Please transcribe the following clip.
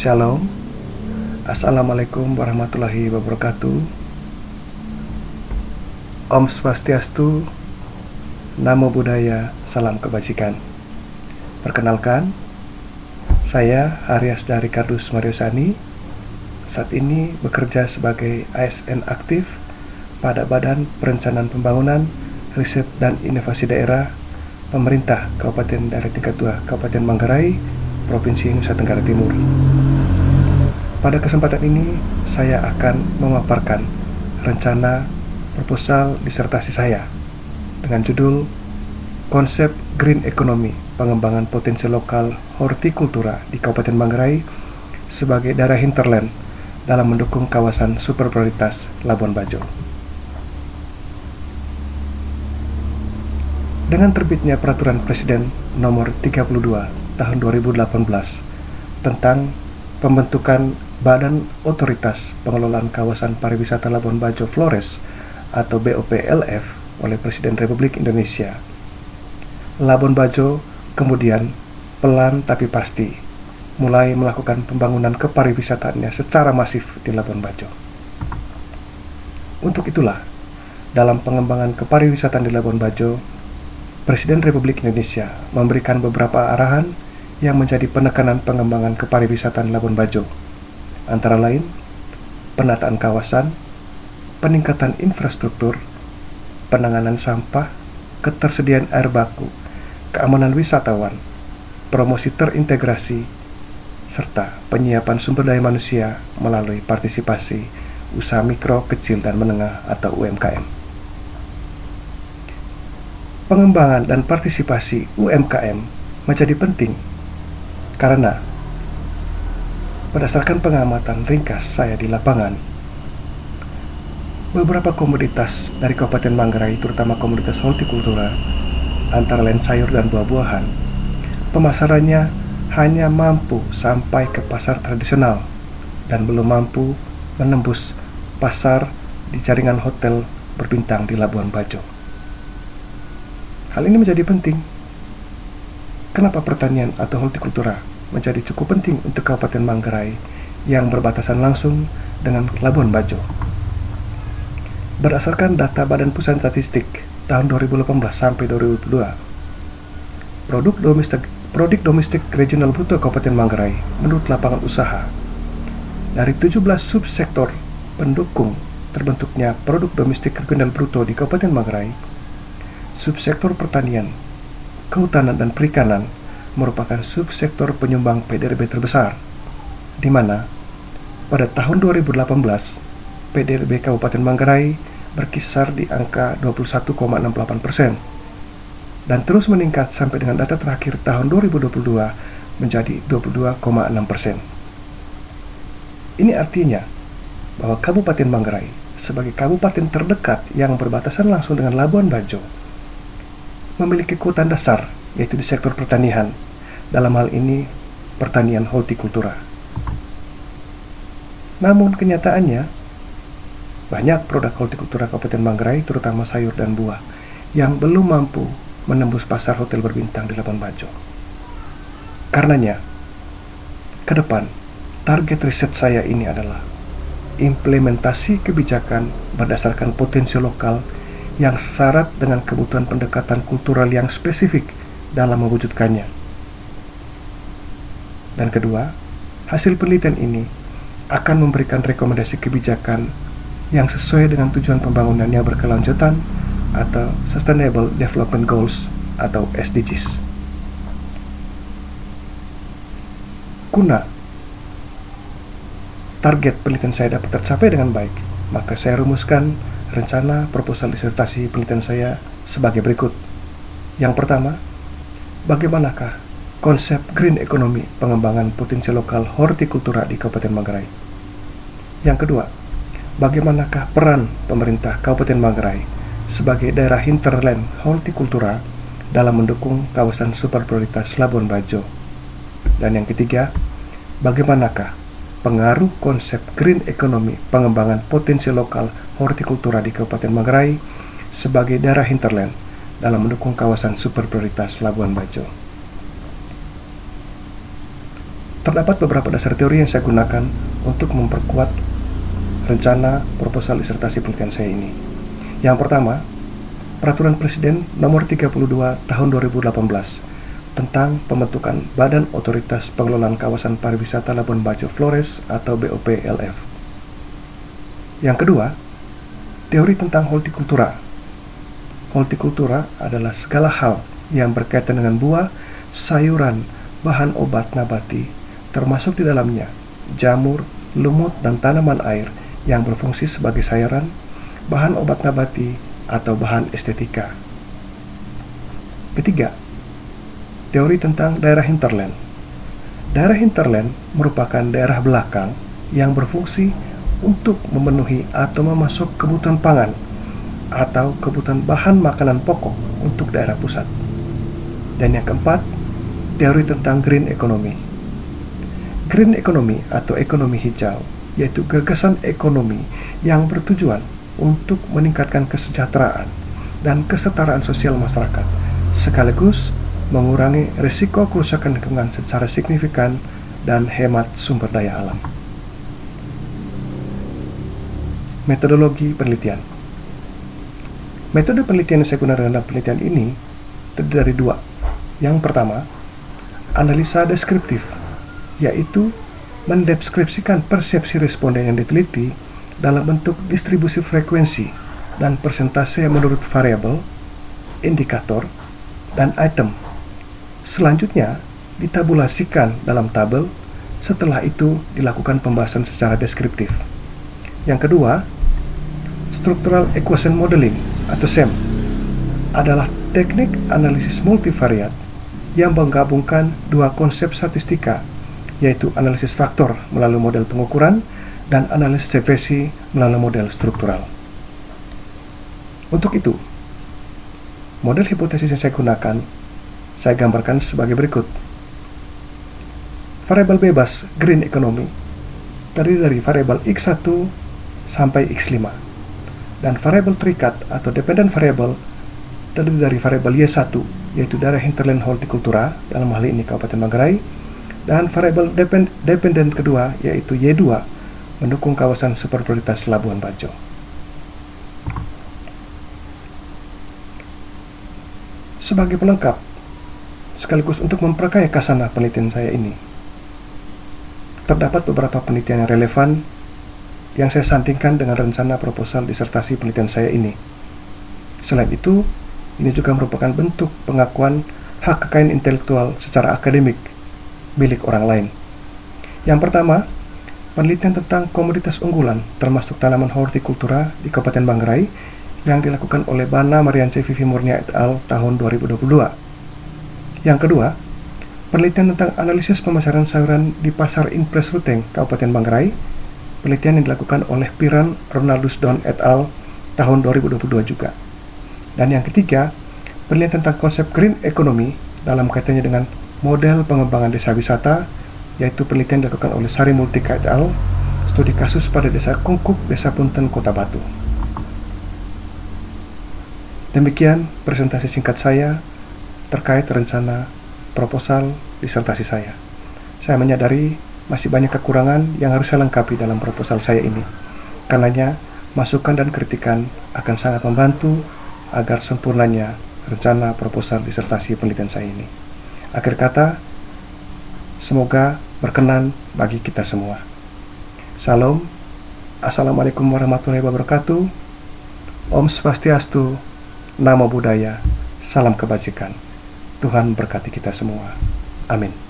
Shalom, Assalamualaikum warahmatullahi wabarakatuh. Om Swastiastu, Namo Buddhaya, Salam Kebajikan. Perkenalkan, saya Haryas dari Kardus Mariosani. Saat ini bekerja sebagai ASN aktif pada Badan Perencanaan Pembangunan, Riset dan Inovasi Daerah Pemerintah Kabupaten Daerah Tingkat 2 Kabupaten Manggarai, Provinsi Nusa Tenggara Timur. Pada kesempatan ini, saya akan memaparkan rencana proposal disertasi saya dengan judul Konsep Green Economy, Pengembangan Potensi Lokal Hortikultura di Kabupaten Manggarai sebagai daerah hinterland dalam mendukung kawasan super prioritas Labuan Bajo. Dengan terbitnya Peraturan Presiden Nomor 32 Tahun 2018 tentang pembentukan Badan Otoritas Pengelolaan Kawasan Pariwisata Labuan Bajo Flores atau BOPLF oleh Presiden Republik Indonesia, Labuan Bajo kemudian pelan tapi pasti mulai melakukan pembangunan kepariwisataannya secara masif di Labuan Bajo. Untuk itulah, dalam pengembangan kepariwisataan di Labuan Bajo, Presiden Republik Indonesia memberikan beberapa arahan yang menjadi penekanan pengembangan kepariwisataan Labuan Bajo, antara lain penataan kawasan, peningkatan infrastruktur, penanganan sampah, ketersediaan air baku, keamanan wisatawan, promosi terintegrasi, serta penyiapan sumber daya manusia melalui partisipasi usaha mikro, kecil, dan menengah atau UMKM. Pengembangan dan partisipasi UMKM menjadi penting karena berdasarkan pengamatan ringkas saya di lapangan, beberapa komoditas dari Kabupaten Manggarai, terutama komoditas hortikultura, antara lain sayur dan buah-buahan, pemasarannya hanya mampu sampai ke pasar tradisional dan belum mampu menembus pasar di jaringan hotel berbintang di Labuan Bajo. Hal ini menjadi penting. Kenapa pertanian atau hortikultura menjadi cukup penting untuk Kabupaten Manggarai yang berbatasan langsung dengan Labuan Bajo? Berdasarkan data Badan Pusat Statistik tahun 2018 sampai 2022, produk domestik regional bruto Kabupaten Manggarai menurut lapangan usaha dari 17 subsektor pendukung terbentuknya produk domestik regional bruto di Kabupaten Manggarai, subsektor pertanian, kehutanan, dan perikanan merupakan subsektor penyumbang PDRB terbesar, di mana pada tahun 2018 PDRB Kabupaten Manggarai berkisar di angka 21,68% dan terus meningkat sampai dengan data terakhir tahun 2022 menjadi 22,6%. Ini artinya bahwa Kabupaten Manggarai sebagai kabupaten terdekat yang berbatasan langsung dengan Labuan Bajo memiliki kebutuhan dasar, yaitu di sektor pertanian, dalam hal ini pertanian hortikultura. Namun kenyataannya, banyak produk hortikultura Kabupaten Manggarai, terutama sayur dan buah, yang belum mampu menembus pasar hotel berbintang di Labuan Bajo. Karenanya, ke depan, target riset saya ini adalah implementasi kebijakan berdasarkan potensi lokal yang syarat dengan kebutuhan pendekatan kultural yang spesifik dalam mewujudkannya. Dan kedua, hasil penelitian ini akan memberikan rekomendasi kebijakan yang sesuai dengan tujuan pembangunan yang berkelanjutan atau Sustainable Development Goals atau SDGs. Guna target penelitian saya dapat tercapai dengan baik, maka saya rumuskan rencana proposal disertasi penelitian saya sebagai berikut. Yang pertama, bagaimanakah konsep green economy, pengembangan potensi lokal hortikultura di Kabupaten Manggarai? Yang kedua, bagaimanakah peran pemerintah Kabupaten Manggarai sebagai daerah hinterland hortikultura dalam mendukung kawasan super prioritas Labuan Bajo? Dan yang ketiga, bagaimanakah pengaruh konsep green economy, pengembangan potensi lokal hortikultura di Kabupaten Manggarai sebagai daerah hinterland dalam mendukung kawasan super prioritas Labuan Bajo? Terdapat beberapa dasar teori yang saya gunakan untuk memperkuat rencana proposal disertasi penelitian saya ini. Yang pertama, Peraturan Presiden Nomor 32 Tahun 2018 tentang pembentukan Badan Otoritas Pengelolaan Kawasan Pariwisata Labuan Bajo Flores atau BOPLF. Yang kedua, teori tentang hortikultura. Hortikultura adalah segala hal yang berkaitan dengan buah, sayuran, bahan obat nabati, termasuk di dalamnya jamur, lumut, dan tanaman air yang berfungsi sebagai sayuran, bahan obat nabati, atau bahan estetika. Ketiga, teori tentang daerah hinterland. Daerah hinterland merupakan daerah belakang yang berfungsi untuk memenuhi atau memasok kebutuhan pangan atau kebutuhan bahan makanan pokok untuk daerah pusat. Dan yang keempat, teori tentang green economy. Green economy atau ekonomi hijau yaitu gagasan ekonomi yang bertujuan untuk meningkatkan kesejahteraan dan kesetaraan sosial masyarakat, sekaligus mengurangi risiko kerusakan lingkungan secara signifikan dan hemat sumber daya alam. Metodologi penelitian. Metode penelitian yang saya gunakan dalam penelitian ini terdiri dari dua. Yang pertama, analisa deskriptif, yaitu mendeskripsikan persepsi responden yang diteliti dalam bentuk distribusi frekuensi dan persentase menurut variabel, indikator, dan item. Selanjutnya, ditabulasikan dalam tabel, setelah itu dilakukan pembahasan secara deskriptif. Yang kedua, Structural Equation Modeling atau SEM adalah teknik analisis multivariat yang menggabungkan dua konsep statistika, yaitu analisis faktor melalui model pengukuran dan analisis regresi melalui model struktural. Untuk itu, model hipotesis yang saya gunakan, saya gambarkan sebagai berikut. Variabel bebas green economy terdiri dari variabel X1 sampai X5, dan variabel terikat atau dependent variable terdiri dari variabel Y1, yaitu daerah hinterland hortikultura, dalam hal ini Kabupaten Manggarai, dan variabel dependent kedua yaitu Y2 mendukung kawasan super prioritas Labuan Bajo. Sebagai pelengkap, sekaligus untuk memperkaya kasana penelitian saya ini, terdapat beberapa penelitian yang relevan yang saya sandingkan dengan rencana proposal disertasi penelitian saya ini. Selain itu, ini juga merupakan bentuk pengakuan hak kekayaan intelektual secara akademik milik orang lain. Yang pertama, penelitian tentang komoditas unggulan termasuk tanaman hortikultura di Kabupaten Manggarai yang dilakukan oleh Bana Mariance Vivi Murnia et al. Tahun 2022. Yang kedua, penelitian tentang analisis pemasaran sayuran di Pasar Impres Ruteng, Kabupaten Manggarai, penelitian yang dilakukan oleh Piran Ronaldus Don et al. Tahun 2022 juga. Dan yang ketiga, penelitian tentang konsep green economy dalam kaitannya dengan model pengembangan desa wisata, yaitu penelitian dilakukan oleh Sari Multika et al. Studi kasus pada Desa Kungkup, Desa Punten, Kota Batu. Demikian presentasi singkat saya terkait rencana proposal disertasi saya. Saya menyadari masih banyak kekurangan yang harus saya lengkapi dalam proposal saya ini. Karenanya, masukan dan kritikan akan sangat membantu agar sempurnanya rencana proposal disertasi penelitian saya ini. Akhir kata, semoga berkenan bagi kita semua. Salam, Assalamualaikum warahmatullahi wabarakatuh. Om Swastiastu, Namo Buddhaya, salam kebajikan. Tuhan berkati kita semua. Amin.